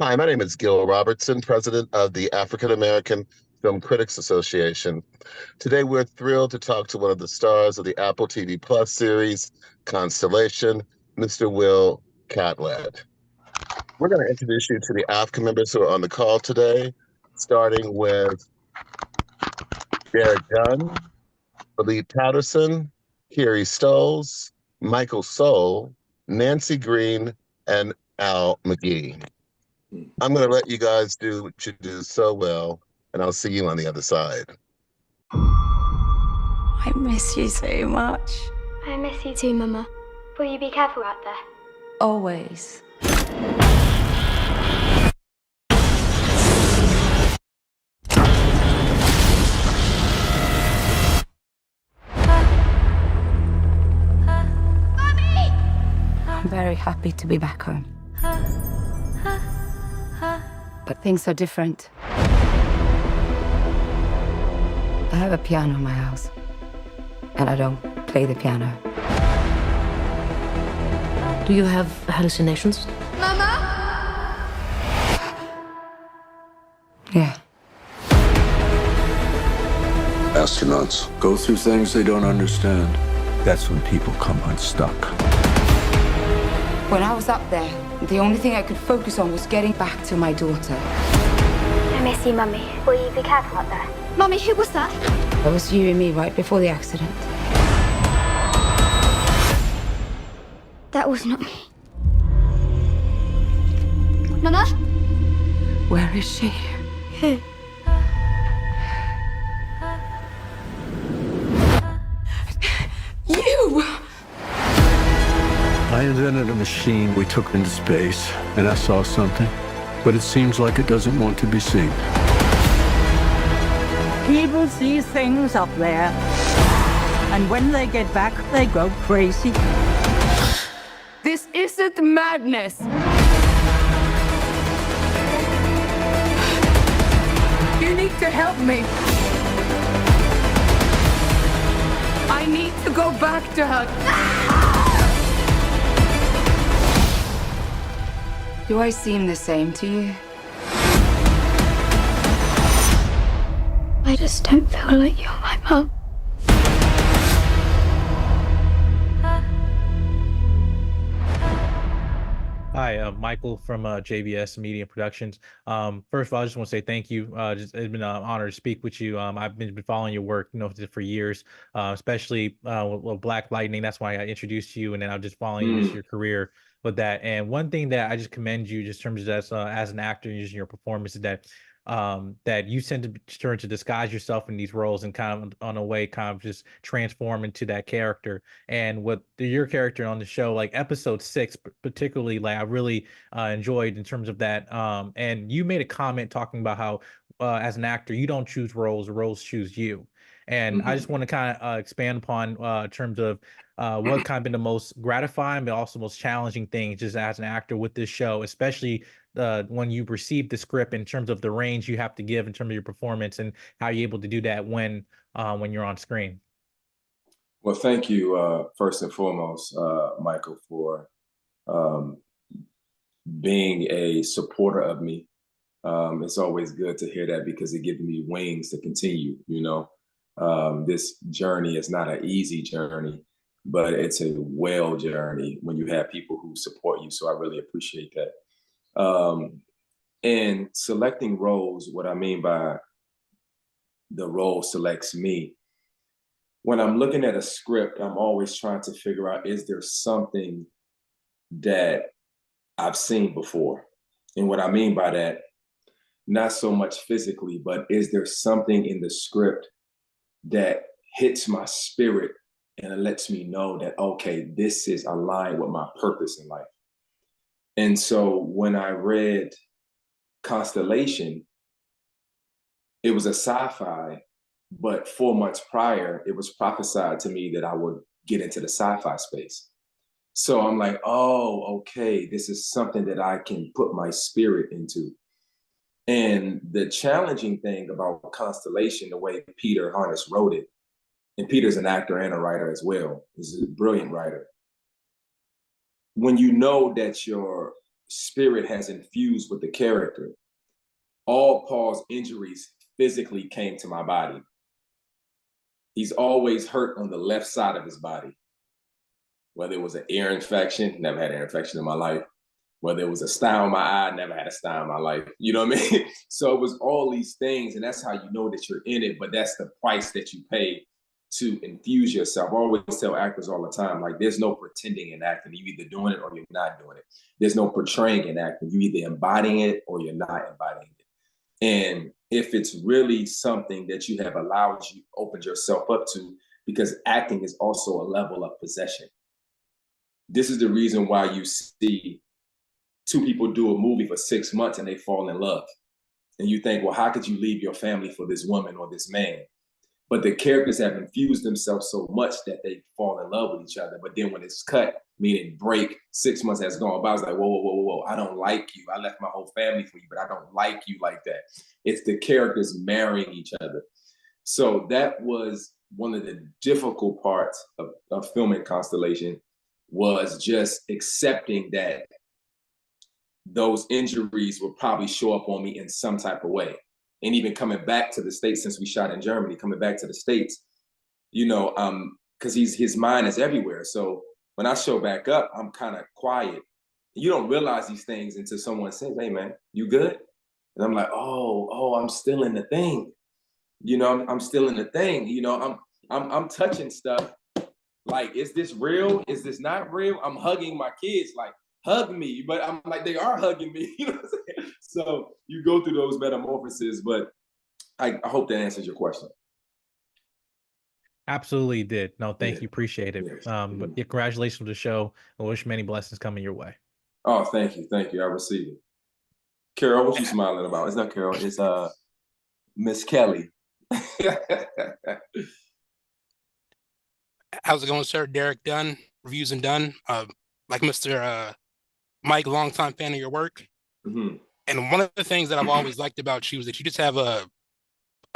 Hi, my name is Gil Robertson, president of the African American Film Critics Association. Today, we're thrilled to talk to one of the stars of the Apple TV Plus series, Constellation, Mr. Will Catlett. We're going to introduce you to the AAFCA members who are on the call today, starting with Derek Dunn, Philippe Patterson, Kerry Stolz, Michael Soul, Nancy Green, and Al McGee. I'm going to let you guys do what you do so well, and I'll see you on the other side. I miss you so much. I miss you too, Mama. Will you be careful out there? Always. I'm very happy to be back home. But things are different. I have a piano in my house, and I don't play the piano. Do you have hallucinations? Mama? Yeah. Astronauts go through things they don't understand. That's when people come unstuck. When I was up there, the only thing I could focus on was getting back to my daughter. I miss you, Mummy. Will you be careful out there? Mummy, who was that? That was you and me right before the accident. That was not me. Mama? Where is she? Who? You! I invented a machine we took into space, and I saw something, but it seems like it doesn't want to be seen. People see things up there, and when they get back, they go crazy. This isn't madness. You need to help me. I need to go back to her. Do I seem the same to you? I just don't feel like you're my mum. Hi, Michael from JBS Media Productions. First of all, I just want to say thank you. It's been an honor to speak with you. I've been following your work, for years, especially with Black Lightning. That's why I introduced you, and then I'm just following your career with that. And one thing that I just commend you, just in terms of as an actor and using your performance, is that that you tend to turn to disguise yourself in these roles and kind of on a way kind of just transform into that character. And what your character on the show, like episode 6 particularly, like I really enjoyed in terms of that. And you made a comment talking about how as an actor you don't choose roles choose you. And I just want to kind of expand upon in terms of what kind of been the most gratifying but also most challenging thing just as an actor with this show, especially when you receive the script in terms of the range you have to give in terms of your performance and how you're able to do that when you're on screen. Well, thank you, first and foremost, Michael, for being a supporter of me. It's always good to hear that because it gives me wings to continue, This journey is not an easy journey, but it's a well journey when you have people who support you. So I really appreciate that. And selecting roles, what I mean by the role selects me, when I'm looking at a script, I'm always trying to figure out, is there something that I've seen before? And what I mean by that, not so much physically, but is there something in the script that hits my spirit and it lets me know that, okay, this is aligned with my purpose in life. And so when I read Constellation, it was a sci-fi, but 4 months prior, it was prophesied to me that I would get into the sci-fi space. So I'm like, oh, okay, this is something that I can put my spirit into. And the challenging thing about Constellation, the way Peter Harness wrote it, and Peter's an actor and a writer as well, he's a brilliant writer. When you know that your spirit has infused with the character, all Paul's injuries physically came to my body. He's always hurt on the left side of his body. Whether it was an ear infection, never had an ear infection in my life. Whether it was a sty on my eye, never had a sty in my life. You know what I mean? So it was all these things, and that's how you know that you're in it, but that's the price that you pay to infuse yourself. I always tell actors all the time, like, there's no pretending in acting. You're either doing it or you're not doing it. There's no portraying in acting. You're either embodying it or you're not embodying it. And if it's really something that you have opened yourself up to, because acting is also a level of possession. This is the reason why you see two people do a movie for 6 months and they fall in love. And you think, well, how could you leave your family for this woman or this man? But the characters have infused themselves so much that they fall in love with each other. But then when it's cut, meaning break, 6 months has gone by, I was like, whoa, I don't like you. I left my whole family for you, but I don't like you like that. It's the characters marrying each other. So that was one of the difficult parts of filming Constellation, was just accepting that those injuries will probably show up on me in some type of way. And even coming back to the States, since we shot in Germany, coming back to the States, you know, because his mind is everywhere. So when I show back up, I'm kind of quiet. You don't realize these things until someone says, "Hey man, you good?" And I'm like, oh, I'm still in the thing. You know, I'm still in the thing. You know, I'm touching stuff. Like, is this real? Is this not real? I'm hugging my kids, like, hug me, but I'm like, they are hugging me. You know what I'm saying? So you go through those metamorphoses, but I hope that answers your question. Absolutely did. No, thank you. Appreciate it. Yes. But yeah, congratulations on the show. I wish many blessings coming your way. Oh, thank you. I receive it. Carol, what you smiling about? It's not Carol. It's Miss Kelly. How's it going, sir? Derek Dunn, Reviews and Done. Like Mr. Mike, longtime fan of your work. Mm-hmm. And one of the things that I've always liked about you is that you just have a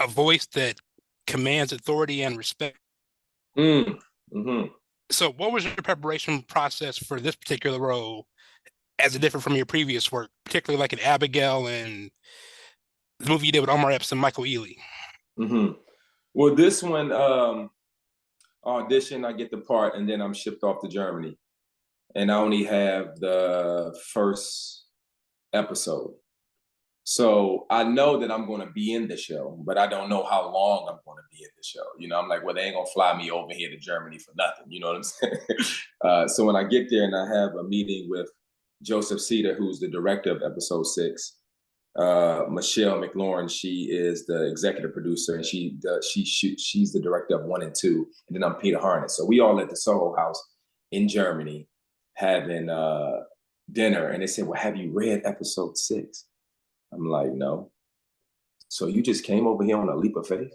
voice that commands authority and respect. Mm-hmm. So what was your preparation process for this particular role as it different from your previous work, particularly like in Abigail and the movie you did with Omar Epps and Michael Ealy? Mm-hmm. Well, this one, audition, I get the part, and then I'm shipped off to Germany. And I only have the first episode. So I know that I'm going to be in the show, but I don't know how long I'm going to be in the show. You know, I'm like, well, they ain't going to fly me over here to Germany for nothing. You know what I'm saying? So when I get there and I have a meeting with Joseph Cedar, who's the director of episode 6, Michelle McLaurin, she is the executive producer, and she's the director of 1 and 2. And then I'm Peter Harness. So we all at the Soho House in Germany having dinner, and they said, well, have you read episode 6? I'm like, no. So you just came over here on a leap of faith?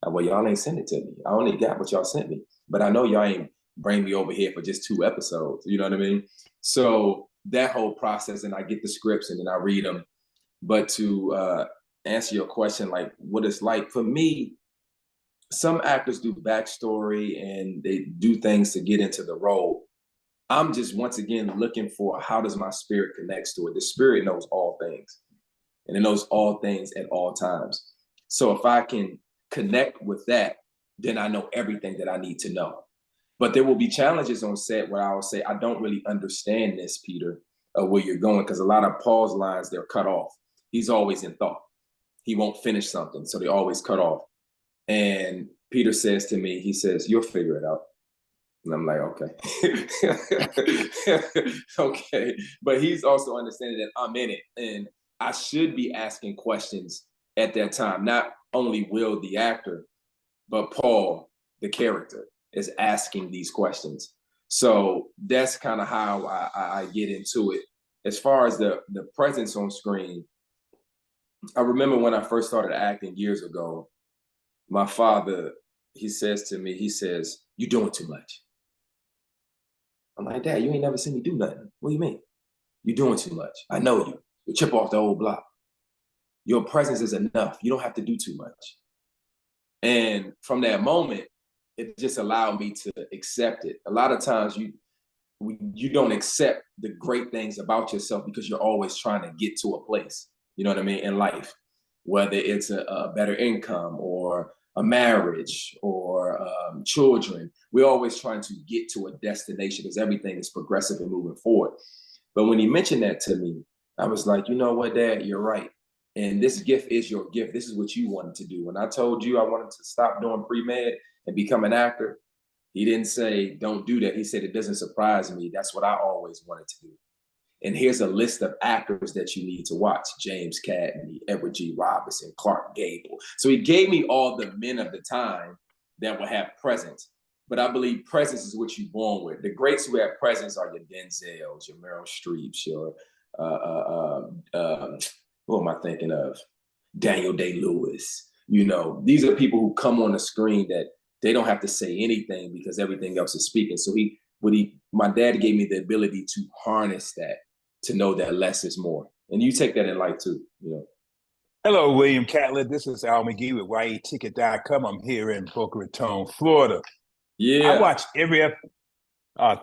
Well, y'all ain't sent it to me. I only got what y'all sent me, but I know y'all ain't bring me over here for just 2 episodes. You know what I mean? So that whole process, and I get the scripts and then I read them. But to answer your question, like what it's like for me, some actors do backstory and they do things to get into the role. I'm just, once again, looking for how does my spirit connects to it. The spirit knows all things, and it knows all things at all times. So if I can connect with that, then I know everything that I need to know. But there will be challenges on set where I will say, I don't really understand this, Peter, where you're going, because a lot of Paul's lines, they're cut off. He's always in thought. He won't finish something, so they always cut off. And Peter says to me, he says, you'll figure it out. And I'm like, okay. Okay. But he's also understanding that I'm in it. And I should be asking questions at that time. Not only Will, the actor, but Paul, the character, is asking these questions. So that's kind of how I get into it. As far as the presence on screen, I remember when I first started acting years ago, my father, he says to me, he says, you're doing too much. I'm like, Dad, you ain't never seen me do nothing. What do you mean? You're doing too much. I know you. You chip off the old block. Your presence is enough. You don't have to do too much. And from that moment, it just allowed me to accept it. A lot of times you don't accept the great things about yourself because you're always trying to get to a place, you know what I mean, in life, whether it's a better income or a marriage or children. We're always trying to get to a destination because everything is progressive and moving forward. But when he mentioned that to me, I was like, you know what, Dad, you're right. And this gift is your gift. This is what you wanted to do. When I told you I wanted to stop doing pre-med and become an actor, he didn't say, don't do that. He said, it doesn't surprise me. That's what I always wanted to do. And here's a list of actors that you need to watch: James Catlett, Edward G. Robinson, Clark Gable. So he gave me all the men of the time that will have presence. But I believe presence is what you're born with. The greats who have presence are your Denzels, your Meryl Streeps, your, who am I thinking of? Daniel Day-Lewis. You know, these are people who come on the screen that they don't have to say anything because everything else is speaking. So my dad gave me the ability to harness that, to know that less is more. And you take that in life too, you know. Hello, William Catlett. This is Al McGee with YATicket.com. I'm here in Boca Raton, Florida. Yeah. I watch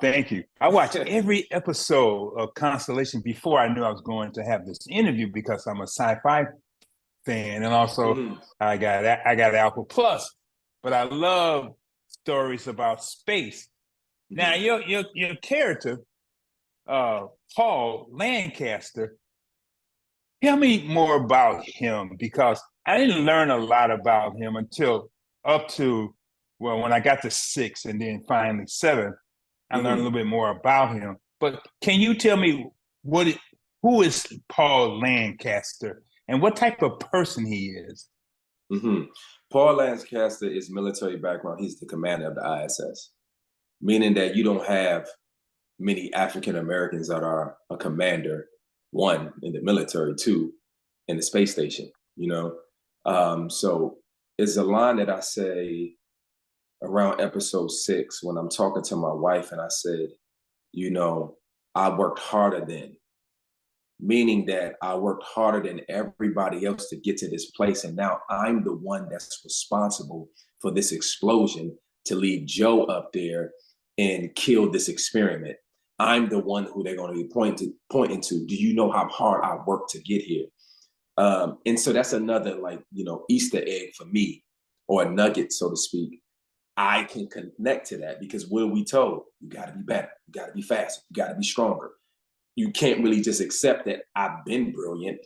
thank you. I watched every episode of Constellation before I knew I was going to have this interview because I'm a sci-fi fan, and also I got Apple Plus. But I love stories about space. Now, your character, Paul Lancaster, tell me more about him, because I didn't learn a lot about him until when I got to 6 and then finally 7, I learned a little bit more about him. But can you tell me who is Paul Lancaster and what type of person he is? Paul Lancaster is military background. He's the commander of the ISS, meaning that you don't have many African Americans that are a commander, 1, in the military, 2, in the space station, you know? So it's a line that I say around episode 6 when I'm talking to my wife, and I said, you know, I worked harder then, meaning that I worked harder than everybody else to get to this place. And now I'm the one that's responsible for this explosion to leave Joe up there and kill this experiment. I'm the one who they're going to be pointing to. Do you know how hard I worked to get here? And so that's another, like, you know, Easter egg for me, or a nugget, so to speak. I can connect to that because what are we told? You got to be better. You got to be faster. You got to be stronger. You can't really just accept that I've been brilliant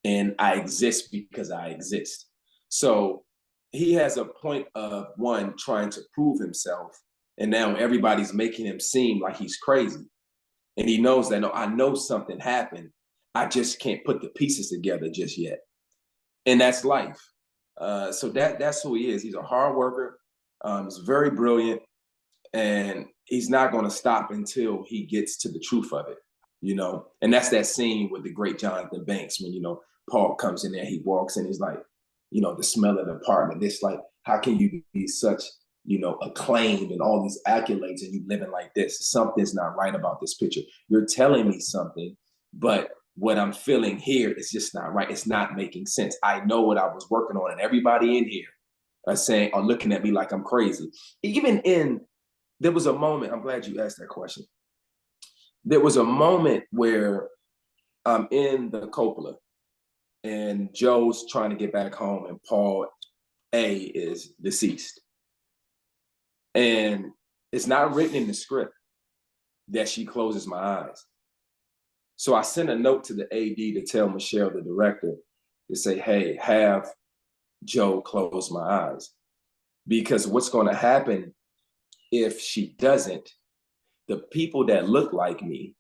and I exist because I exist. So he has a point of, 1, trying to prove himself, and now everybody's making him seem like he's crazy. And he knows that, no, I know something happened. I just can't put the pieces together just yet. And that's life. So that's who he is. He's a hard worker. He's very brilliant, and he's not going to stop until he gets to the truth of it, you know? And that's that scene with the great Jonathan Banks when, you know, Paul comes in there, he walks in, he's like, you know, the smell of the apartment. It's like, how can you be such, you know, acclaimed and all these accolades and you living like this? Something's not right about this picture. You're telling me something, but what I'm feeling here is just not right. It's not making sense. I know what I was working on, and everybody in here are looking at me like I'm crazy. There was a moment, I'm glad you asked that question. There was a moment where I'm in the cupola and Joe's trying to get back home and Paul A is deceased. And it's not written in the script that she closes my eyes. So I sent a note to the AD to tell Michelle, the director, to say, hey, have Joe close my eyes. Because what's going to happen if she doesn't, the people that look like me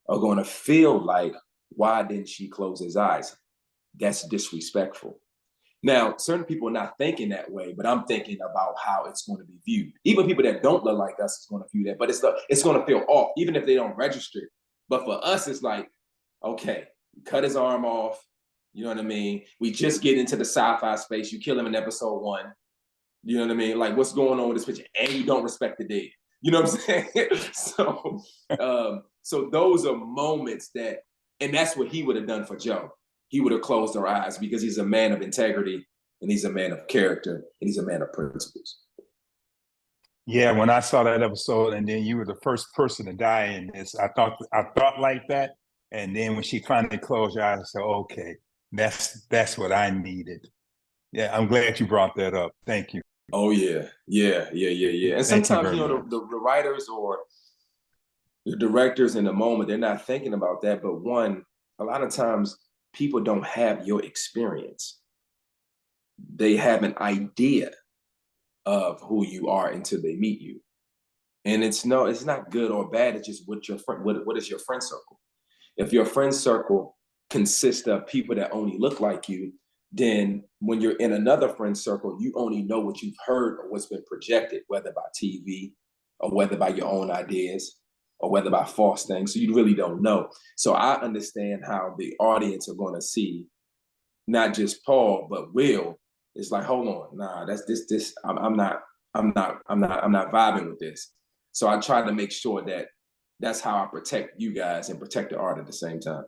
are going to feel like, why didn't she close his eyes? That's disrespectful. Now, certain people are not thinking that way, but I'm thinking about how it's going to be viewed. Even people that don't look like us is going to view that, but it's going to feel off, even if they don't register. But for us, it's like, okay, cut his arm off. You know what I mean? We just get into the sci-fi space. You kill him in episode 1. You know what I mean? Like, what's going on with this picture? And you don't respect the dead. You know what I'm saying? So those are moments and that's what he would have done for Joe. He would have closed her eyes because he's a man of integrity, and he's a man of character, and he's a man of principles. Yeah, when I saw that episode, and then you were the first person to die in this, I thought like that, and then when she finally closed your eyes, I said, "Okay, that's what I needed." Yeah, I'm glad you brought that up. Thank you. Oh yeah. And Thank you sometimes, very much. the writers or the directors in the moment, they're not thinking about that. But one, a lot of times people don't have your experience. They have an idea of who you are until they meet you. And it's not good or bad. It's just what your friend, what is your friend circle? If your friend circle consists of people that only look like you, then when you're in another friend circle, you only know what you've heard or what's been projected, whether by TV or whether by your own ideas or whether by false things. So you really don't know. So I understand how the audience are going to see not just Paul, but Will. It's like, hold on, nah, that's this. I'm not vibing with this. So I try to make sure that that's how I protect you guys and protect the art at the same time.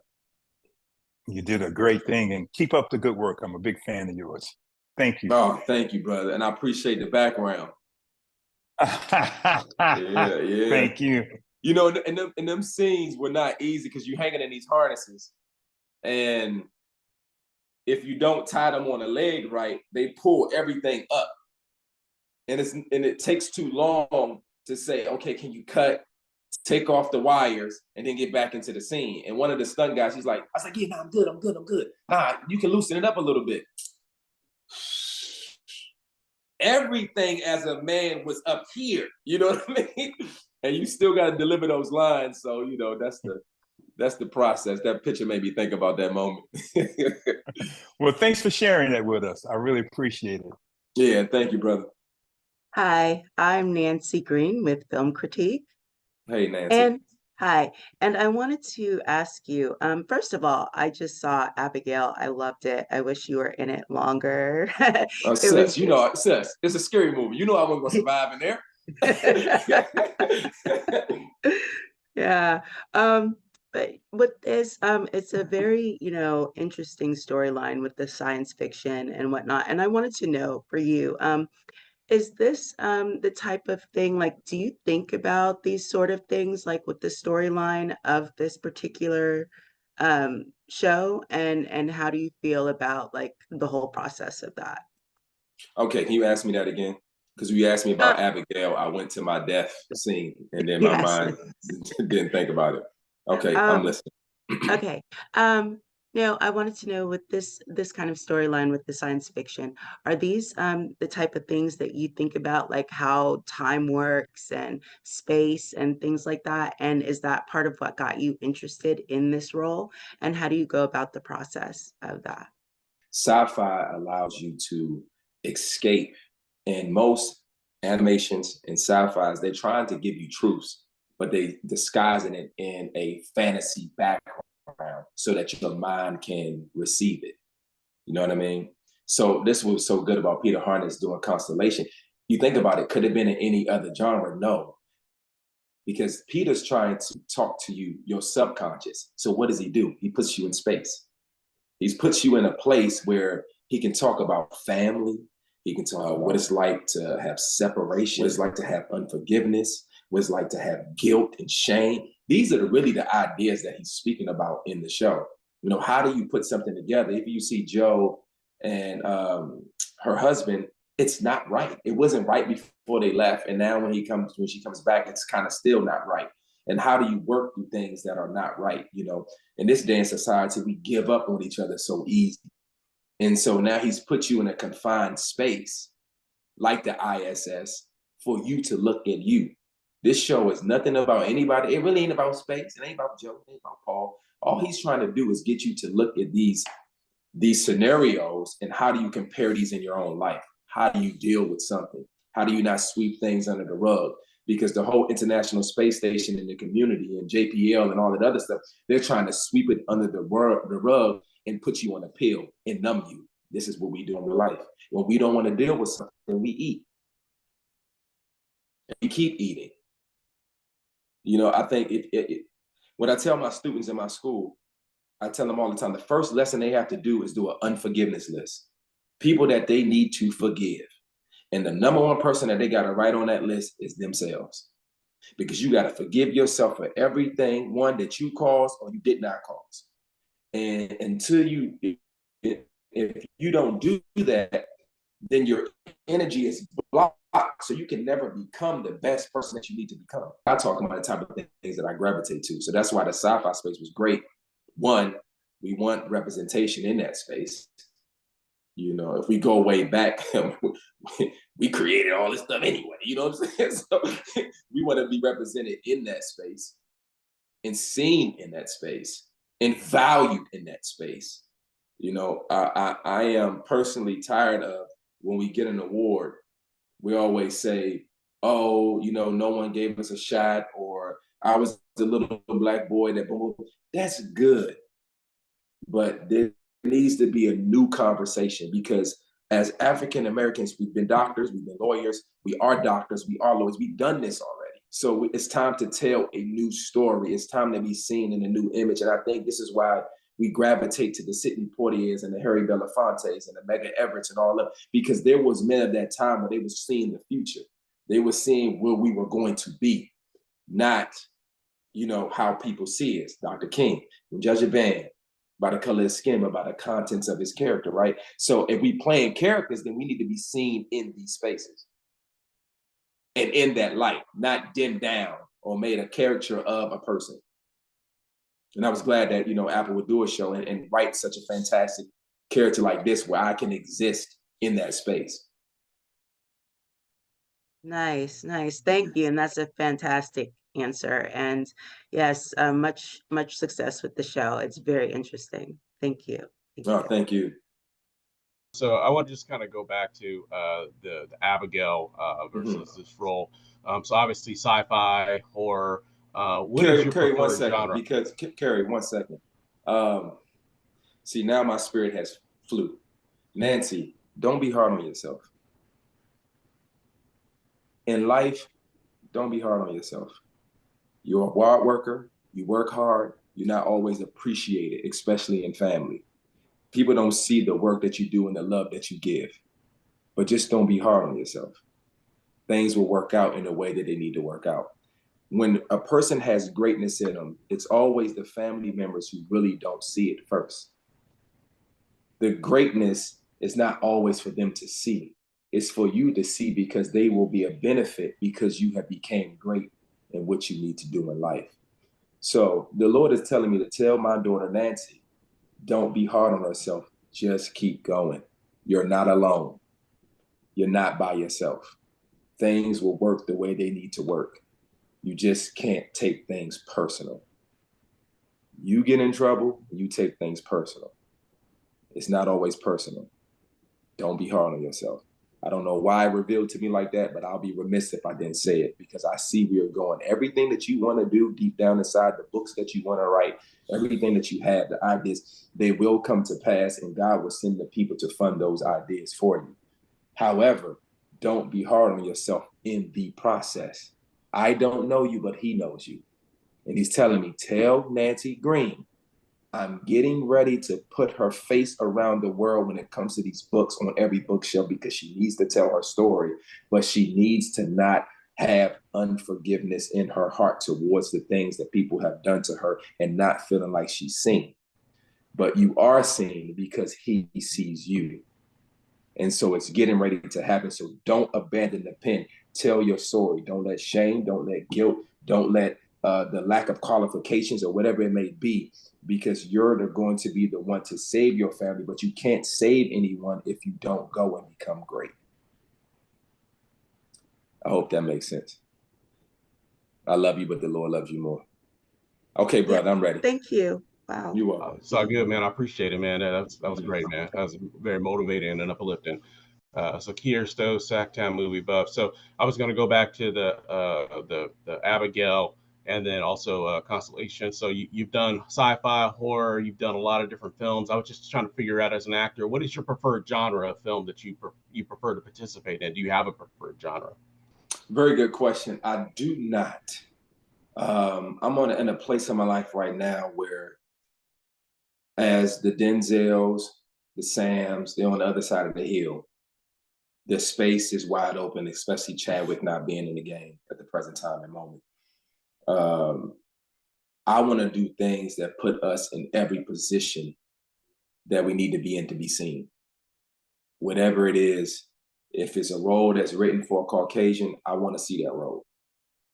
You did a great thing, and keep up the good work. I'm a big fan of yours. Thank you. Oh, thank you, brother. And I appreciate the background. Yeah. Thank you. You know, and them scenes were not easy because you're hanging in these harnesses. And if you don't tie them on a leg right, they pull everything up. And it takes too long to say, okay, can you cut, take off the wires, and then get back into the scene? And one of the stunt guys, he's like, I was like, yeah, no, I'm good. Nah, you can loosen it up a little bit. Everything as a man was up here, you know what I mean? And you still got to deliver those lines. So, you know, that's the process. That picture made me think about that moment. Well, thanks for sharing that with us. I really appreciate it. Yeah, thank you, brother. Hi, I'm Nancy Green with Film Critique. Hey, Nancy. And hi, and I wanted to ask you, first of all, I just saw Abigail. I loved it. I wish you were in it longer. Sis, it's a scary movie. You know I wasn't going to survive in there. Yeah. But with this, it's a very, interesting storyline with the science fiction and whatnot. And I wanted to know for you, is this the type of thing, like, do you think about these sort of things, like with the storyline of this particular show? And how do you feel about like the whole process of that? Okay, can you ask me that again? Because you asked me about Abigail, I went to my death scene, and then my mind didn't think about it. Okay, I'm listening. Okay. Now I wanted to know with this kind of storyline with the science fiction, are these the type of things that you think about, like how time works and space and things like that? And is that part of what got you interested in this role? And how do you go about the process of that? Sci-fi allows you to escape. And most animations and sci-fis, they're trying to give you truths, but they disguising it in a fantasy background so that your mind can receive it. You know what I mean? So this was so good about Peter Harness doing Constellation. You think about it, could have been in any other genre? No, because Peter's trying to talk to you, your subconscious. So what does he do? He puts you in space. He puts you in a place where he can talk about family. He can talk about what it's like to have separation, what it's like to have unforgiveness, what it's like to have guilt and shame. These are really the ideas that he's speaking about in the show. You know, how do you put something together? If you see Jo and her husband, it's not right. It wasn't right before they left. And now when she comes back, it's kind of still not right. And how do you work through things that are not right? You know, in this day and society, we give up on each other so easy. And so now he's put you in a confined space like the ISS for you to look at you. This show is nothing about anybody. It really ain't about space. It ain't about Jo. It ain't about Paul. All he's trying to do is get you to look at these scenarios and how do you compare these in your own life? How do you deal with something? How do you not sweep things under the rug? Because the whole International Space Station and the community and JPL and all that other stuff, they're trying to sweep it under the rug and put you on a pill and numb you. This is what we do in real life. When we don't want to deal with something, we eat. And we keep eating. You know, I think what I tell my students in my school, I tell them all the time, the first lesson they have to do is do an unforgiveness list. People that they need to forgive. And the number one person that they got to write on that list is themselves. Because you got to forgive yourself for everything, one, that you caused or you did not cause. And until if you don't do that, then your energy is blocked. So you can never become the best person that you need to become. I talk about the type of things that I gravitate to. So that's why the sci-fi space was great. One, we want representation in that space. You know, if we go way back, we created all this stuff anyway, you know what I'm saying? So we want to be represented in that space and seen in that space and valued in that space. You know, I am personally tired of when we get an award, we always say, oh, you know, no one gave us a shot, or I was the little black boy that, that's good. But there needs to be a new conversation, because as African Americans, we've been doctors, we've been lawyers, we are doctors, we are lawyers, we've done this already. So it's time to tell a new story. It's time to be seen in a new image. And I think this is why we gravitate to the Sidney Poitiers and the Harry Belafontes and the Medgar Everetts and all of, because there was men of that time where they were seeing the future. They were seeing where we were going to be, not, you know, how people see us. Dr. King, judge a band by the color of his skin, but by the contents of his character, right? So if we playing characters, then we need to be seen in these spaces and in that light, not dimmed down or made a caricature of a person. And I was glad that, you know, Apple would do a show and write such a fantastic character like this where I can exist in that space. Nice, nice. Thank you. And that's a fantastic answer. And yes, much success with the show. It's very interesting. Thank you. Thank you. So I want to just kind of go back to the Abigail versus this role. So obviously sci-fi, horror. What is your Carrie, one preferred second, genre? because Carrie, 1 second. See, now my spirit has flew. Nancy, don't be hard on yourself. In life, don't be hard on yourself. You're a hard worker, you work hard, you're not always appreciated, especially in family. People don't see the work that you do and the love that you give. But just don't be hard on yourself. Things will work out in the way that they need to work out. When a person has greatness in them, it's always the family members who really don't see it first. The greatness is not always for them to see. It's for you to see, because they will be a benefit because you have become great in what you need to do in life. So the Lord is telling me to tell my daughter, Nancy, don't be hard on herself. Just keep going. You're not alone. You're not by yourself. Things will work the way they need to work. You just can't take things personal. You get in trouble, you take things personal. It's not always personal. Don't be hard on yourself. I don't know why it revealed to me like that, but I'll be remiss if I didn't say it, because I see where you're going. Everything that you want to do deep down inside, the books that you want to write, everything that you have, the ideas, they will come to pass, and God will send the people to fund those ideas for you. However, don't be hard on yourself in the process. I don't know you, but he knows you. And he's telling me, tell Nancy Green, I'm getting ready to put her face around the world when it comes to these books on every bookshelf, because she needs to tell her story, but she needs to not have unforgiveness in her heart towards the things that people have done to her and not feeling like she's seen. But you are seen because he sees you. And so it's getting ready to happen. So don't abandon the pen. Tell your story. Don't let shame, don't let guilt, don't let the lack of qualifications or whatever it may be, because you're going to be the one to save your family, but you can't save anyone if you don't go and become great. I hope that makes sense. I love you, but the Lord loves you more. Okay, brother, I'm ready. Thank you. Wow. You are. It's all good, man. I appreciate it, man. That was great, man. That was very motivating and uplifting. So Kier Stowe, Sacktown movie buff. So I was going to go back to the Abigail, and then also Constellation. So you've done sci-fi, horror. You've done a lot of different films. I was just trying to figure out, as an actor, what is your preferred genre of film that you prefer to participate in? Do you have a preferred genre? Very good question. I do not. I'm in a place in my life right now where, as the Denzels, the Sams, they're on the other side of the hill. the space is wide open, especially Chadwick not being in the game at the present time and moment. I want to do things that put us in every position that we need to be in to be seen. Whatever it is, if it's a role that's written for a Caucasian, I want to see that role.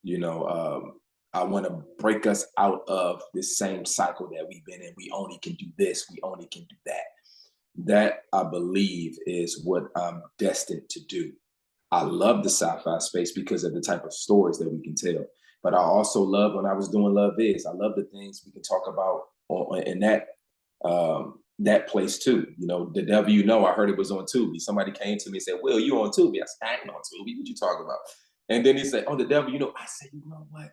You know, I want to break us out of this same cycle that we've been in. We only can do this, we only can do that. That, I believe, is what I'm destined to do. I love the sci-fi space because of the type of stories that we can tell. But I also love, when I was doing Love Is, I love the things we can talk about in that place too. You know, The Devil You Know, I heard it was on Tubi. Somebody came to me and said, Will, you on Tubi? I said, I ain't on Tubi. What you talking about? And then he said, oh, The Devil You Know. I said, you know what?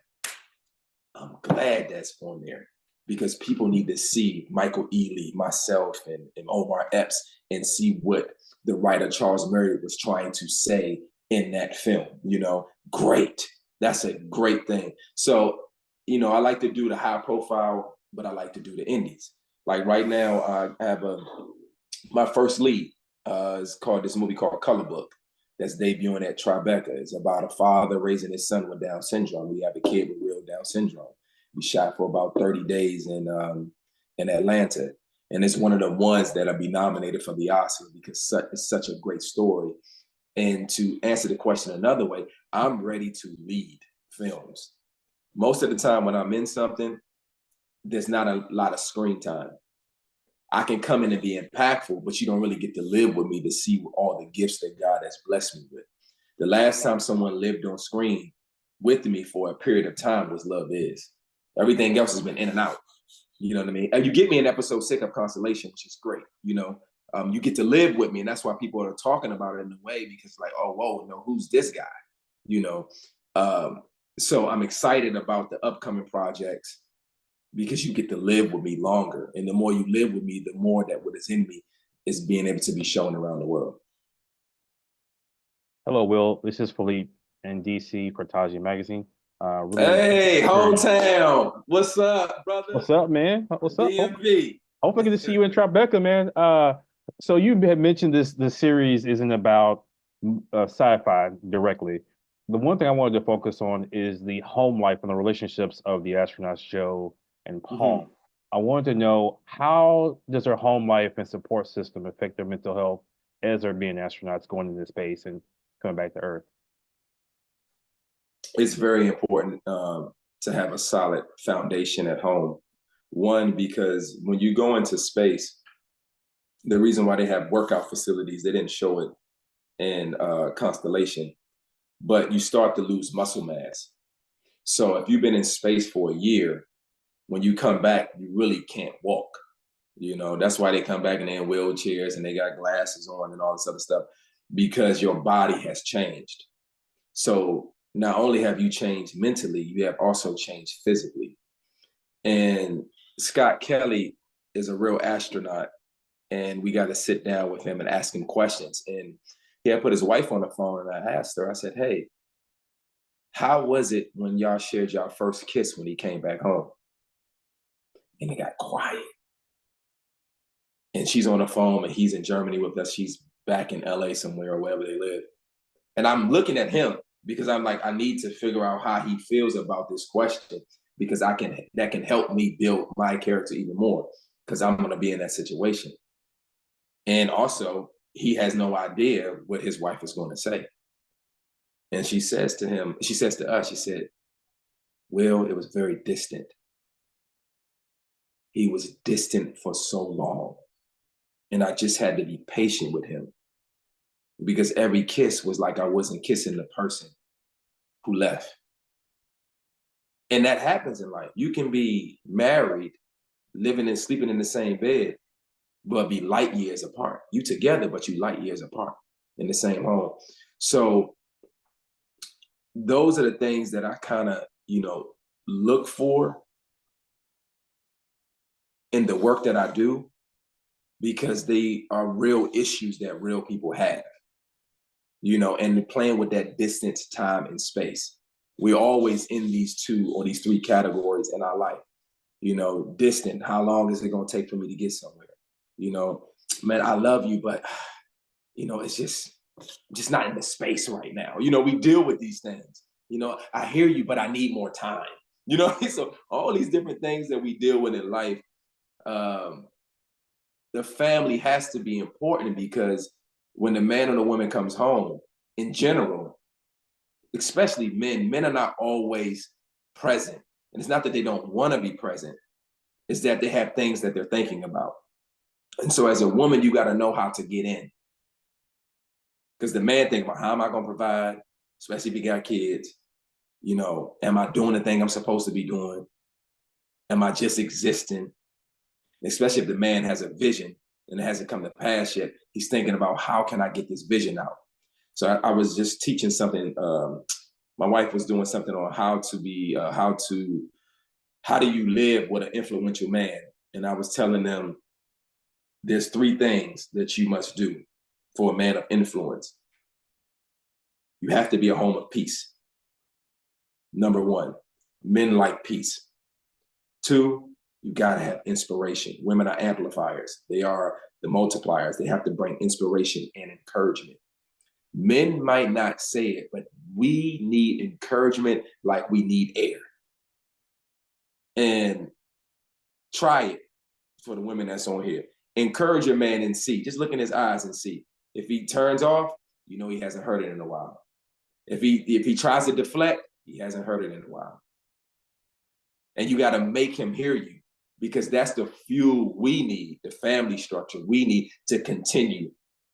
I'm glad that's on there, because people need to see Michael Ealy, myself, and Omar Epps, and see what the writer Charles Murray was trying to say in that film. You know, great. That's a great thing. So, you know, I like to do the high profile, but I like to do the indies. Like right now, I have my first lead is called this movie called Color Book, that's debuting at Tribeca. It's about a father raising his son with Down syndrome. We have a kid with real Down syndrome. We shot for about 30 days in Atlanta. And it's one of the ones that'll be nominated for the Oscar because it's such a great story. And to answer the question another way, I'm ready to lead films. Most of the time when I'm in something, there's not a lot of screen time. I can come in and be impactful, but you don't really get to live with me to see all the gifts that God has blessed me with. The last time someone lived on screen with me for a period of time was Love Is. Everything else has been in and out. You know what I mean? And you get me in episode 6 of Constellation, which is great. You know, you get to live with me, and that's why people are talking about it in a way, because like, oh, whoa, no, who's this guy? You know, so I'm excited about the upcoming projects, because you get to live with me longer. And the more you live with me, the more that what is in me is being able to be shown around the world. Hello, Will. This is Philippe in DC for Taji Magazine. Hey, hometown. What's up, brother? What's up, man? What's up? DMV. Hope I get to see you in Tribeca, man. So you had mentioned the series isn't about sci-fi directly. The one thing I wanted to focus on is the home life and the relationships of the astronauts Joe and Paul. Mm-hmm. I wanted to know, how does their home life and support system affect their mental health as they're being astronauts going into space and coming back to Earth? It's very important to have a solid foundation at home. One, because when you go into space, the reason why they have workout facilities, they didn't show it in Constellation, but you start to lose muscle mass. So if you've been in space for a year, when you come back, you really can't walk. You know, that's why they come back and they're in wheelchairs and they got glasses on and all this other stuff, because your body has changed. So not only have you changed mentally, you have also changed physically. And Scott Kelly is a real astronaut, and we got to sit down with him and ask him questions. And he had put his wife on the phone, and I asked her, I said, hey, how was it when y'all shared y'all first kiss when he came back home? And it got quiet. And she's on the phone, and he's in Germany with us. She's back in LA somewhere or wherever they live. And I'm looking at him because I'm like, I need to figure out how he feels about this question, because that can help me build my character even more, because I'm going to be in that situation. And also, he has no idea what his wife is going to say. And she says to us, she said, Will, it was very distant. He was distant for so long. And I just had to be patient with him, because every kiss was like I wasn't kissing the person who left. And that happens in life. You can be married, living and sleeping in the same bed, but be light years apart. You together, but you light years apart in the same home. So those are the things that I kind of, look for in the work that I do, because they are real issues that real people have, and playing with that distance, time, and space. We're always in these 2 or these 3 categories in our life. Distant, how long is it going to take for me to get somewhere? Man, I love you, but, it's just, just not in the space right now. You know, we deal with these things. You know, I hear you, but I need more time. You know, so all these different things that we deal with in life, the family has to be important, because when the man or the woman comes home, in general, especially men are not always present. And it's not that they don't want to be present, it's that they have things that they're thinking about. And so as a woman, you got to know how to get in. Because the man thinks about, how am I going to provide, especially if you got kids? You know, am I doing the thing I'm supposed to be doing? Am I just existing? Especially if the man has a vision and it hasn't come to pass yet, he's thinking about, how can I get this vision out? So I was just teaching something. My wife was doing something on how do you live with an influential man? And I was telling them, there's 3 things that you must do for a man of influence. You have to be a home of peace. Number 1, men like peace. 2, you gotta have inspiration. Women are amplifiers. They are the multipliers. They have to bring inspiration and encouragement. Men might not say it, but we need encouragement like we need air. And try it for the women that's on here. Encourage your man and see. Just look in his eyes and see. If he turns off, you know he hasn't heard it in a while. If he tries to deflect, he hasn't heard it in a while. And you got to make him hear you, because that's the fuel we need, the family structure we need to continue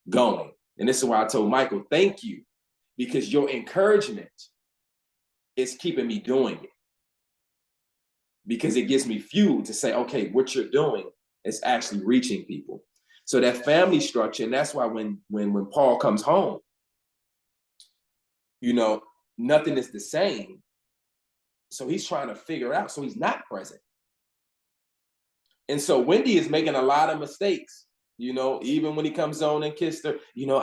going. And this is why I told Michael, thank you, because your encouragement is keeping me doing it. Because it gives me fuel to say, okay, what you're doing is actually reaching people. So that family structure, and that's why when Paul comes home, you know, nothing is the same. So he's trying to figure out, so he's not present. And so Wendy is making a lot of mistakes, you know, even when he comes on and kissed her, you know,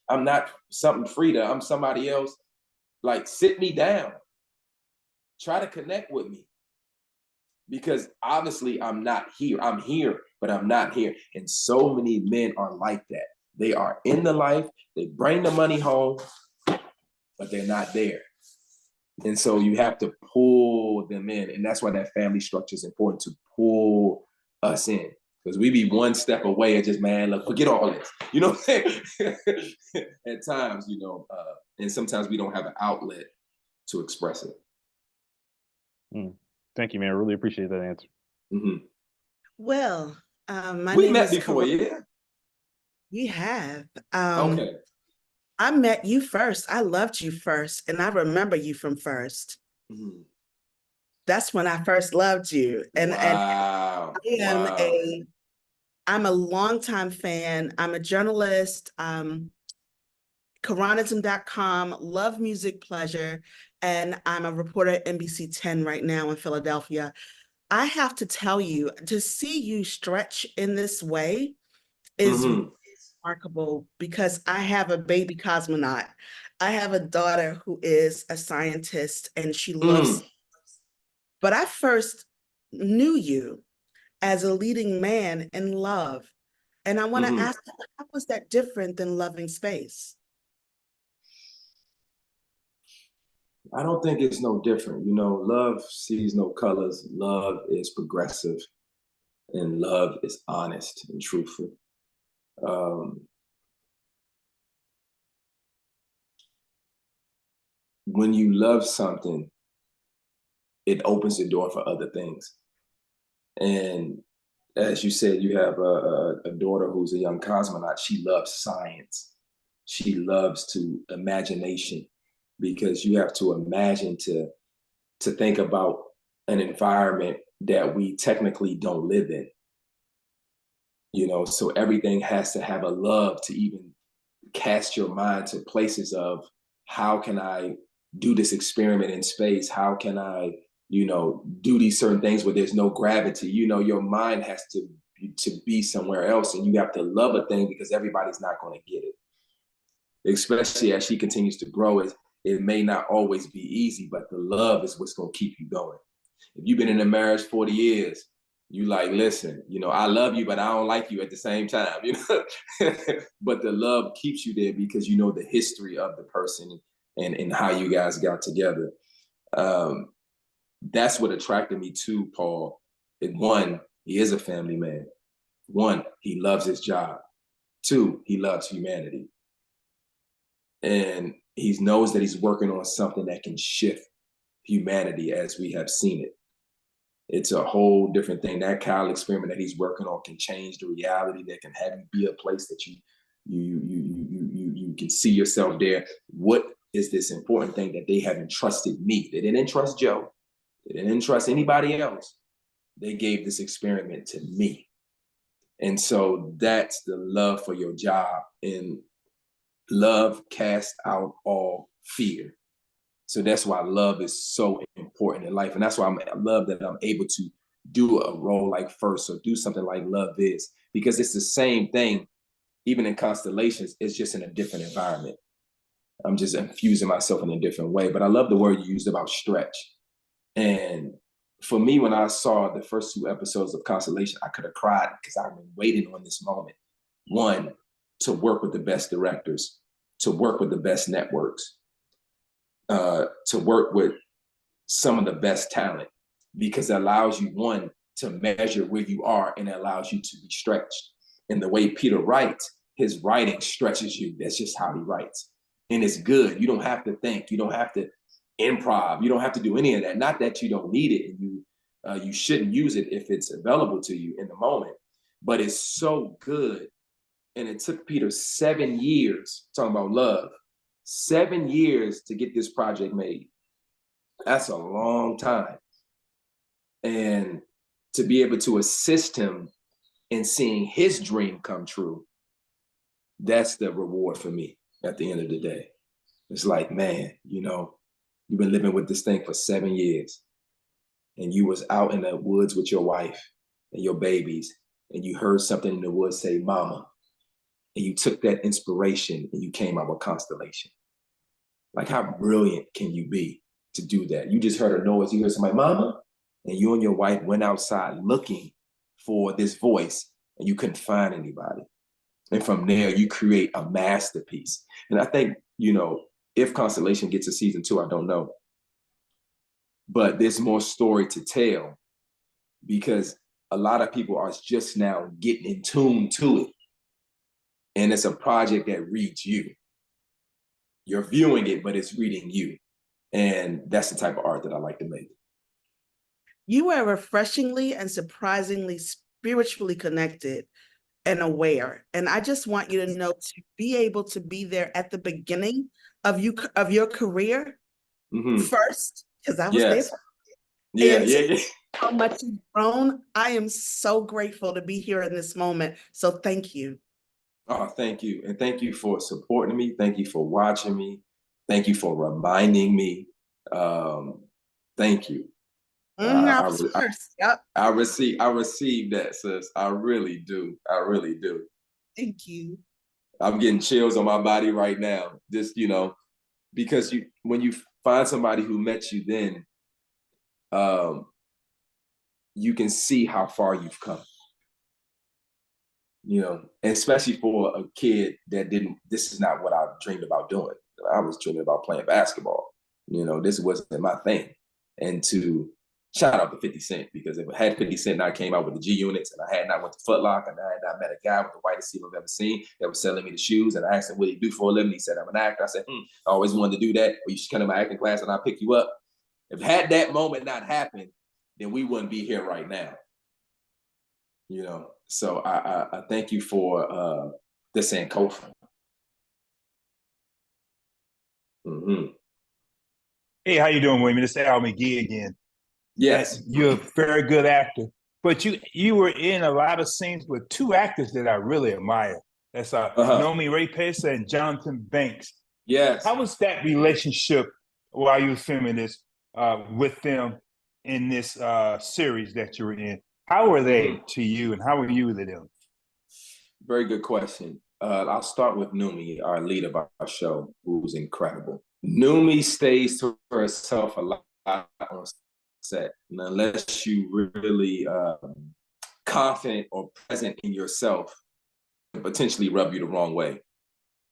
I'm not something Frida, I'm somebody else. Like, sit me down. Try to connect with me. Because obviously I'm not here. I'm here, but I'm not here. And so many men are like that. They are in the life, they bring the money home, but they're not there. And so you have to pull them in. And that's why that family structure is important, to pull us in. Because we be one step away and just, man, look, forget all this. You know what I'm saying? At times, you know, and sometimes we don't have an outlet to express it. Thank you, man. I really appreciate that answer. Mm-hmm. Well, my we name met is before, yeah. We have. Okay. I met you first. I loved you first, and I remember you from first. Mm-hmm. That's when I first loved you. And wow. I'm a longtime fan. I'm a journalist. Coronism.com, love music, pleasure, and I'm a reporter at NBC 10 right now in Philadelphia. I have to tell you, to see you stretch in this way is remarkable, because I have a baby cosmonaut. I have a daughter who is a scientist, and she loves. But I first knew you as a leading man in love. And I want to ask, how was that different than loving space? I don't think it's no different. You know, love sees no colors. Love is progressive, and love is honest and truthful. When you love something, it opens the door for other things. And as you said, you have a daughter who's a young cosmonaut. She loves science. She loves imagination, because you have to imagine to think about an environment that we technically don't live in. You know, so everything has to have a love to even cast your mind to places of, how can I do this experiment in space? How can I, you know, do these certain things where there's no gravity? You know, your mind has to be somewhere else, and you have to love a thing, because everybody's not going to get it. Especially as she continues to grow, it may not always be easy, but the love is what's going to keep you going. If you've been in a marriage 40 years, You like, listen, you know, I love you, but I don't like you at the same time, you know. But the love keeps you there because you know the history of the person and how you guys got together. That's what attracted me to Paul. One, he is a family man. One, he loves his job. Two, he loves humanity. And he knows that he's working on something that can shift humanity as we have seen it. It's a whole different thing. That Kyle experiment that he's working on can change the reality, that can have you be a place that you can see yourself there. What is this important thing that they haven't trusted me? They didn't trust Joe. They didn't trust anybody else. They gave this experiment to me. And so that's the love for your job. And love casts out all fear. So that's why love is so important in life. And that's why I love that I'm able to do a role like First or do something like Love Is, because it's the same thing, even in Constellations, it's just in a different environment. I'm just infusing myself in a different way. But I love the word you used about stretch. And for me, when I saw the first 2 episodes of Constellation, I could have cried because I've been waiting on this moment. One, to work with the best directors, to work with the best networks, to work with some of the best talent, because it allows you, one, to measure where you are, and it allows you to be stretched. And the way Peter writes, his writing stretches you. That's just how he writes. And it's good. You don't have to think. You don't have to improv. You don't have to do any of that. Not that you don't need it, and you shouldn't use it if it's available to you in the moment. But it's so good. And it took Peter 7 years, talking about love, 7 years to get this project made. That's a long time. And to be able to assist him in seeing his dream come true, that's the reward for me at the end of the day. It's like, man, you know, you've been living with this thing for 7 years, and you was out in the woods with your wife and your babies, and you heard something in the woods say, mama, and you took that inspiration and you came out with Constellation. Like, how brilliant can you be to do that? You just heard a noise, you heard somebody, mama, and you and your wife went outside looking for this voice, and you couldn't find anybody. And from there, you create a masterpiece. And I think, you know, if Constellation gets a season 2, I don't know. But there's more story to tell, because a lot of people are just now getting in tune to it. And it's a project that reads you. You're viewing it, but it's reading you. And that's the type of art that I like to make. You are refreshingly and surprisingly spiritually connected and aware. And I just want you to know, to be able to be there at the beginning of your career, first, because I was there. Yeah. How much you've grown. I am so grateful to be here in this moment. So thank you. Oh, thank you. And thank you for supporting me. Thank you for watching me. Thank you for reminding me. Thank you. I receive that, sis. I really do. I really do. Thank you. I'm getting chills on my body right now. Just, you know, because when you find somebody who met you then, you can see how far you've come. You know, and especially for a kid that this is not what I dreamed about doing. I was dreaming about playing basketball. You know, this wasn't my thing. And to shout out to 50 Cent, because if I had 50 Cent and I came out with the G Units and I had not went to Foot Locker and I had not met a guy with the whitest teeth I've ever seen that was selling me the shoes, and I asked him what he do for a living, he said, I'm an actor. I said, I always wanted to do that. Or you should come to my acting class and I'll pick you up. If had that moment not happened, then we wouldn't be here right now. You know, so I thank you for the Sankofa. Hey, how you doing, William? This is Al McGee again. Yes. You're a very good actor, but you were in a lot of scenes with 2 actors that I really admire. That's Nomi Rapace and Jonathan Banks. Yes. How was that relationship while you were filming this with them in this series that you were in? How were they to you, and how were you to them? Very good question. I'll start with Numi, our lead of our show, who's incredible. Numi stays to herself a lot on set, and unless you really confident or present in yourself can potentially rub you the wrong way.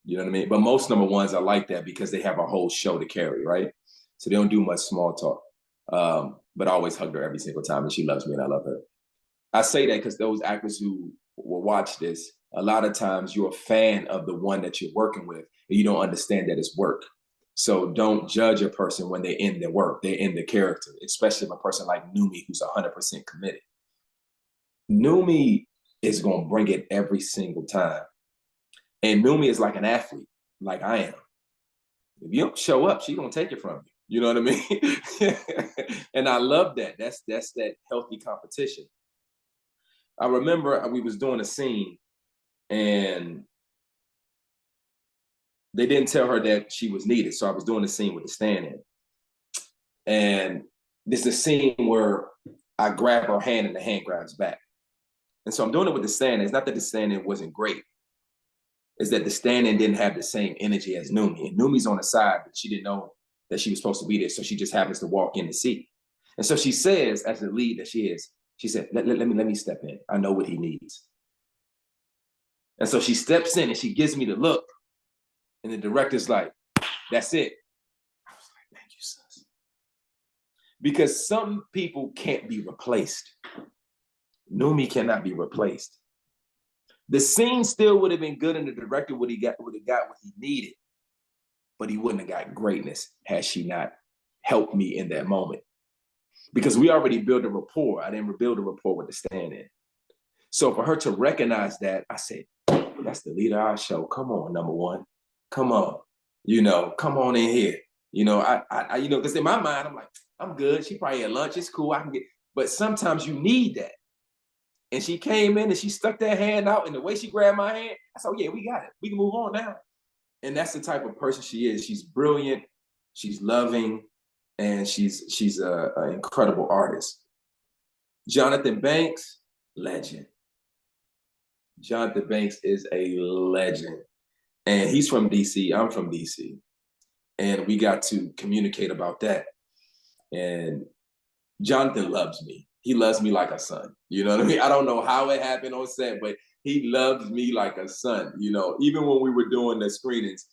You know what I mean? But most number ones are like that because they have a whole show to carry, right? So they don't do much small talk. But I always hug her every single time, and she loves me and I love her. I say that because those actors who will watch this, a lot of times you're a fan of the one that you're working with, and you don't understand that it's work. So don't judge a person when they're in their work, they're in the character, especially if a person like Numi who's 100% committed. Numi is going to bring it every single time. And Numi is like an athlete, like I am. If you don't show up, she's going to take it from you. You know what I mean? And I love that. That's that healthy competition. I remember we was doing a scene and they didn't tell her that she was needed. So I was doing a scene with the stand-in. And this is a scene where I grab her hand and the hand grabs back. And so I'm doing it with the stand-in. It's not that the stand-in wasn't great. It's that the stand-in didn't have the same energy as Numi. And Numi's on the side, but she didn't know that she was supposed to be there. So she just happens to walk in to see. And so she says, as the lead that she is, she said, let me step in. I know what he needs. And so she steps in and she gives me the look. And the director's like, that's it. I was like, thank you, sis. Because some people can't be replaced. Numi cannot be replaced. The scene still would have been good and the director would have got what he needed, but he wouldn't have got greatness had she not helped me in that moment. Because we already built a rapport. I didn't build a rapport with the stand-in. So for her to recognize that, I said, that's the leader of our show. Come on, number one. Come on. Come on in here. I because in my mind, I'm like, I'm good. She probably at lunch. It's cool. I can get, but sometimes you need that. And she came in and she stuck that hand out, and the way she grabbed my hand, I said, oh, yeah, we got it. We can move on now. And that's the type of person she is. She's brilliant. She's loving. And she's an incredible artist. Jonathan Banks, legend. Jonathan Banks is a legend. And he's from DC, I'm from DC. And we got to communicate about that. And Jonathan loves me. He loves me like a son. You know what I mean? I don't know how it happened on set, but he loves me like a son. Even when we were doing the screenings,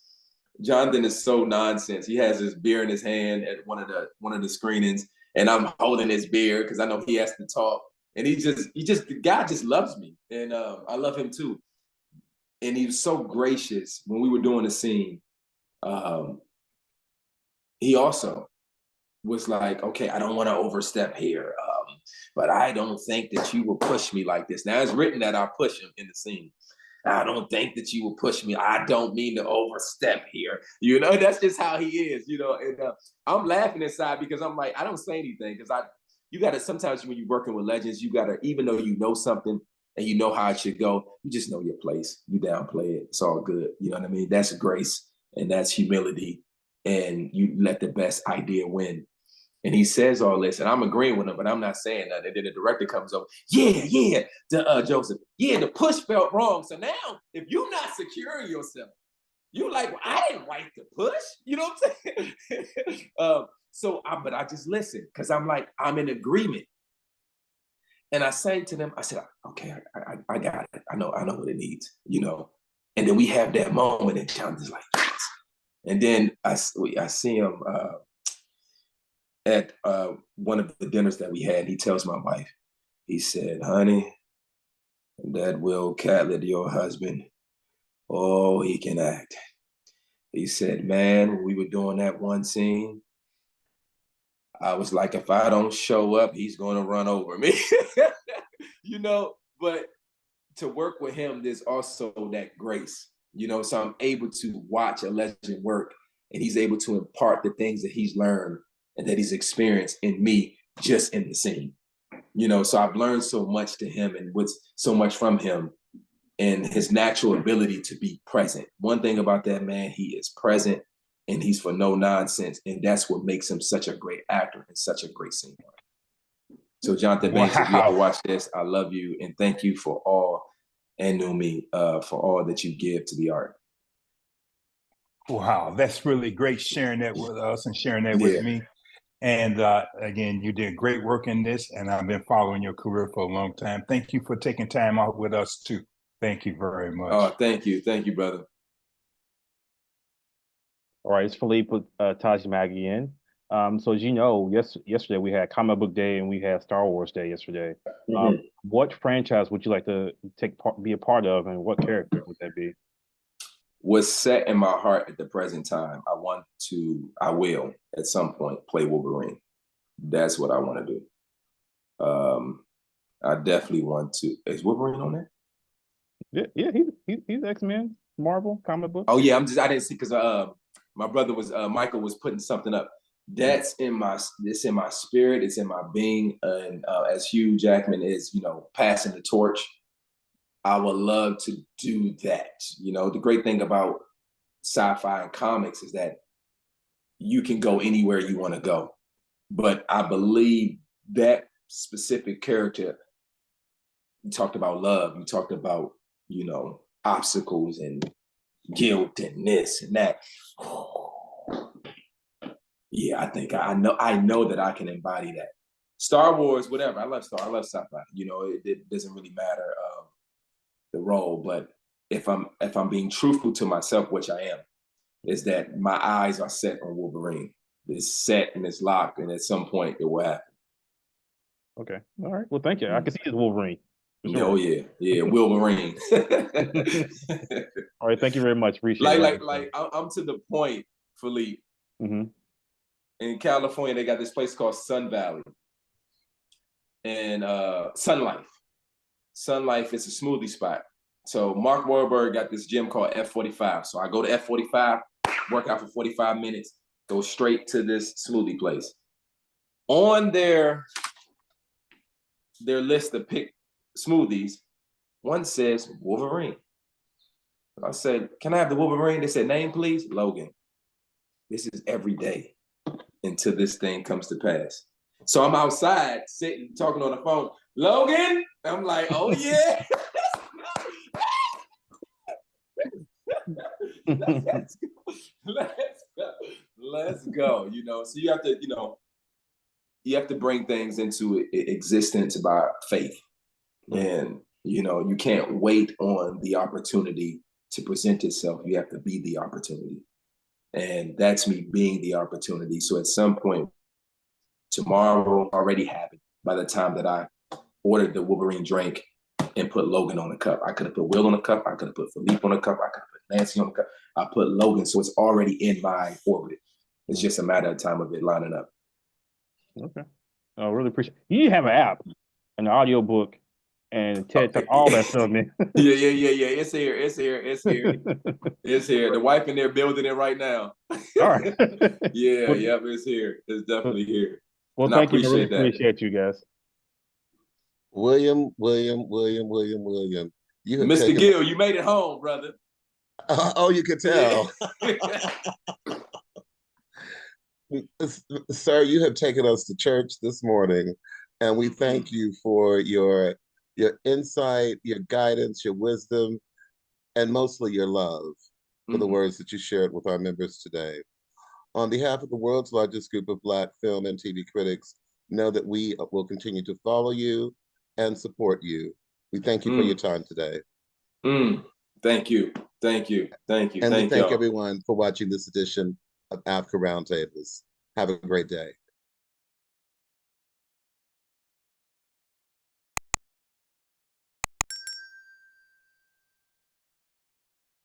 Jonathan is so nonsense. He has his beer in his hand at one of the screenings, and I'm holding his beer because I know he has to talk. And the guy just loves me, and I love him too. And he was so gracious when we were doing the scene. He also was like, okay, I don't want to overstep here, but I don't think that you will push me like this. Now it's written that I push him in the scene. I don't think that you will push me. I don't mean to overstep here. That's just how he is, and I'm laughing inside because I'm like, I don't say anything because you got to, sometimes when you're working with legends, you got to, even though you know something and you know how it should go, you just know your place. You downplay it. It's all good. You know what I mean? That's grace and that's humility. And you let the best idea win. And he says all this, and I'm agreeing with him, but I'm not saying that. And then the director comes over, Joseph, the push felt wrong. So now, if you're not securing yourself, you like, well, I didn't write the push. You know what I'm saying? But I just listen, because I'm like, I'm in agreement. And I say to them, I said, okay, I got it. I know what it needs, And then we have that moment, and Jonathan's like, yes. And then I see him at one of the dinners that we had. He tells my wife, he said, honey, that Will Catlett, your husband, oh, he can act. He said, man, when we were doing that one scene, I was like, if I don't show up, he's going to run over me. But to work with him, there's also that grace, so I'm able to watch a legend work, and he's able to impart the things that he's learned and that he's experienced in me just in the scene. So I've learned so much to him and so much from him, and his natural ability to be present. One thing about that man, he is present and he's for no nonsense. And that's what makes him such a great actor and such a great singer. So Jonathan Banks, if you ever watch this, I love you and thank you for all, and Numi, for all that you give to the art. Wow, that's really great sharing that with us and sharing that with me. And again, you did great work in this, and I've been following your career for a long time. Thank you for taking time out with us too. Thank you very much. Oh, thank you, brother. All right, it's Philippe with Taj Maggie in. So as you know, yesterday we had Comic Book Day and we had Star Wars Day yesterday. What franchise would you like to be a part of, and what character would that be? Was set in my heart at the present time. I will at some point play Wolverine. That's what I want to do. I definitely want to. Is Wolverine on there? Yeah, he's X-Men, Marvel comic book. Oh yeah, I didn't see because my brother was Michael was putting something up. It's in my spirit, it's in my being, and as Hugh Jackman is, passing the torch, I would love to do that. The great thing about sci-fi and comics is that you can go anywhere you want to go. But I believe that specific character, you talked about love, you talked about, obstacles and guilt and this and that. Yeah, I think I know that I can embody that. Star Wars, whatever. I love sci-fi. It doesn't really matter the role, but if I'm being truthful to myself, which I am, is that my eyes are set on Wolverine. It's set and it's locked, and at some point it will happen. Okay. All right. Well, thank you. I can see it's Wolverine. Sure. Oh yeah, Wolverine. All right. Thank you very much. Appreciate it. Like I'm to the point, Philippe. Mm-hmm. In California, they got this place called Sun Valley, and Sun Life. Sun Life is a smoothie spot. So Mark Wahlberg got this gym called F45. So I go to F45, work out for 45 minutes, go straight to this smoothie place. On their list of pick smoothies, one says Wolverine. I said, "Can I have the Wolverine?" They said, "Name, please." Logan. This is every day until this thing comes to pass. So I'm outside sitting, talking on the phone. Logan, I'm like, "Oh yeah." Let's go. So you have to bring things into existence by faith. And you can't wait on the opportunity to present itself. You have to be the opportunity. And that's me being the opportunity. So at some point, tomorrow already happened by the time that I ordered the Wolverine drink and put Logan on the cup. I could have put Will on the cup. I could have put Philippe on the cup. I could have put Nancy on the cup. I put Logan. So it's already in my orbit. It's just a matter of time of it lining up. Okay. I really appreciate it. You have an app, an audio book, and TED Talk, all that stuff, man. Yeah. It's here. It's here. The wife in there building it right now. All right. Yep, it's here. It's definitely here. Well, and thank you. I really appreciate you guys. William. Mr. Gill, you made it home, brother. Oh, you could tell. Sir, you have taken us to church this morning, and we thank you for your insight, your guidance, your wisdom, and mostly your love for the words that you shared with our members today. On behalf of the world's largest group of Black film and TV critics, know that we will continue to follow you and support you. We thank you for your time today. Thank you. And we thank everyone for watching this edition of AAFCA Roundtables. Have a great day.